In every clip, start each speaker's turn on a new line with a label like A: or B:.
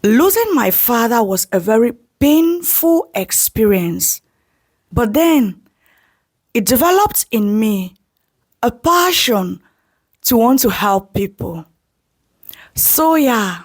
A: Losing my father was a very painful experience, but then it developed in me a passion to want to help people. So, yeah,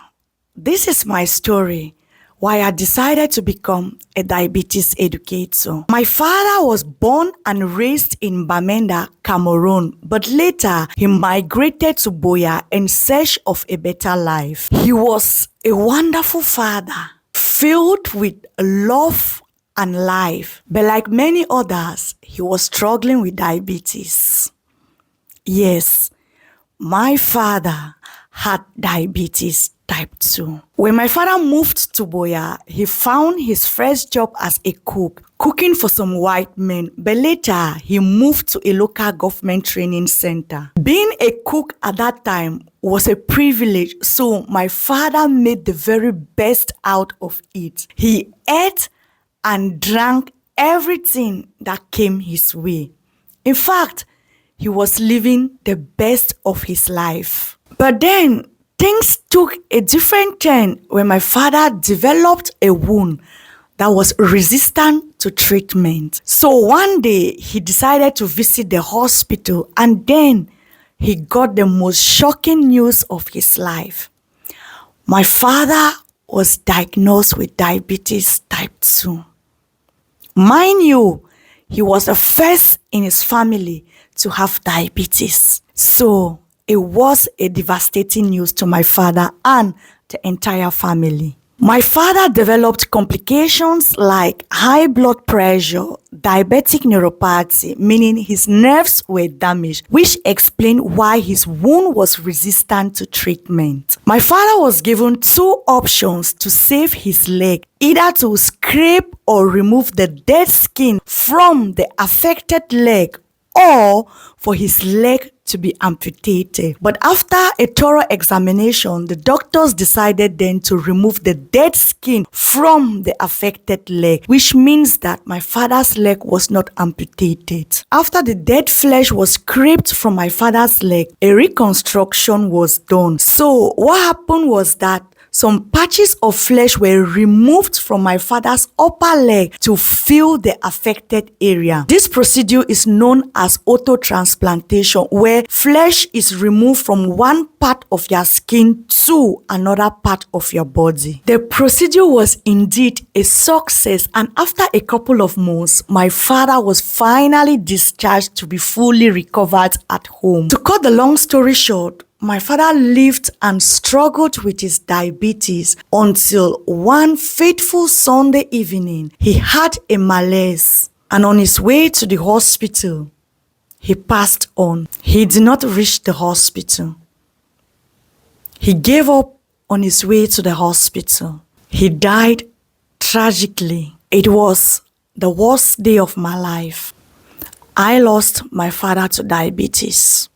A: this is my story why I decided to become a diabetes educator. My father was born and raised in Bamenda, Cameroon, but later he migrated to Boya in search of a better life. He was a wonderful father, filled with love and life, but like many others, he was struggling with diabetes. Yes, my father had diabetes type 2. When my father moved to Boya, he found his first job as a cook, cooking for some white men, but later he moved to a local government training center. Being a cook at that time was a privilege, so my father made the very best out of it. He ate and drank everything that came his way. In fact, he was living the best of his life. But then things took a different turn when my father developed a wound that was resistant to treatment. So one day he decided to visit the hospital, and then he got the most shocking news of his life. My father was diagnosed with diabetes type 2. Mind you, he was the first in his family to have diabetes. So it was a devastating news to my father and the entire family. My father developed complications like high blood pressure, diabetic neuropathy, meaning his nerves were damaged, which explained why his wound was resistant to treatment. My father was given two options to save his leg, either to scrape or remove the dead skin from the affected leg or for his leg to be amputated. But after a thorough examination, the doctors decided then to remove the dead skin from the affected leg, which means that my father's leg was not amputated. After the dead flesh was scraped from my father's leg, a reconstruction was done. So what happened was that some patches of flesh were removed from my father's upper leg to fill the affected area. This procedure is known as autotransplantation, where flesh is removed from one part of your skin to another part of your body. The procedure was indeed a success, and after a couple of months, my father was finally discharged to be fully recovered at home. To cut the long story short, my father lived and struggled with his diabetes until one fateful Sunday evening, he had a malaise, and on his way to the hospital, he passed on. He did not reach the hospital. He gave up on his way to the hospital. He died tragically. It was the worst day of my life. I lost my father to diabetes.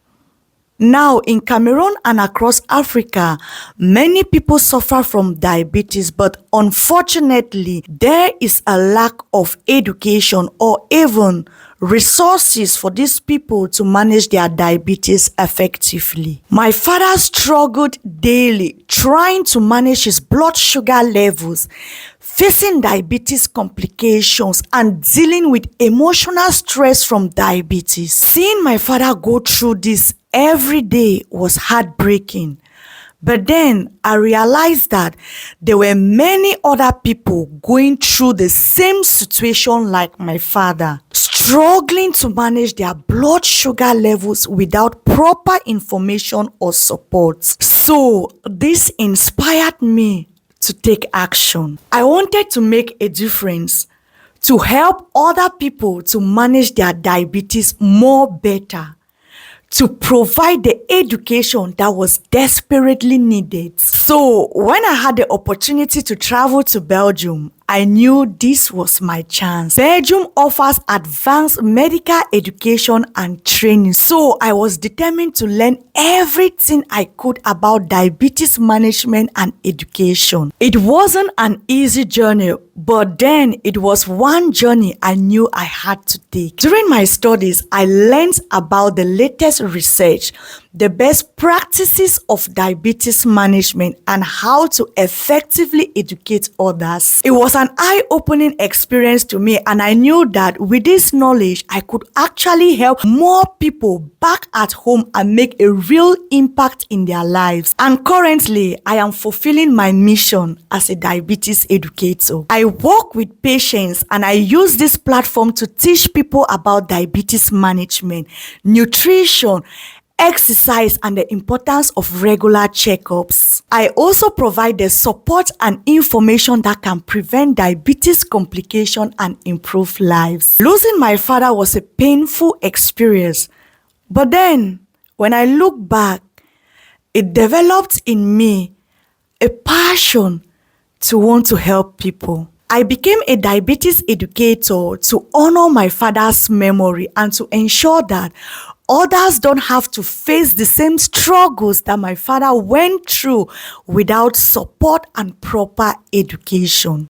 A: Now, in Cameroon and across Africa, many people suffer from diabetes, but unfortunately, there is a lack of education or even resources for these people to manage their diabetes effectively. My father struggled daily trying to manage his blood sugar levels, facing diabetes complications, and dealing with emotional stress from diabetes. Seeing my father go through this every day was heartbreaking. But then I realized that there were many other people going through the same situation like my father, struggling to manage their blood sugar levels without proper information or support. So this inspired me to take action. I wanted to make a difference, to help other people to manage their diabetes more better, to provide the education that was desperately needed. So when I had the opportunity to travel to Belgium, I knew this was my chance. Belgium offers advanced medical education and training, so I was determined to learn everything I could about diabetes management and education. It wasn't an easy journey, but then it was one journey I knew I had to take. During my studies, I learned about the latest research, the best practices of diabetes management, and how to effectively educate others. It was an eye-opening experience to me, and I knew that with this knowledge, I could actually help more people back at home and make a real impact in their lives. And currently, I am fulfilling my mission as a diabetes educator. I work with patients and I use this platform to teach people about diabetes management, nutrition, exercise, and the importance of regular checkups. I also provide the support and information that can prevent diabetes complication and improve lives. Losing my father was a painful experience, but then when I look back, it developed in me a passion to want to help people. I became a diabetes educator to honor my father's memory and to ensure that others don't have to face the same struggles that my father went through without support and proper education.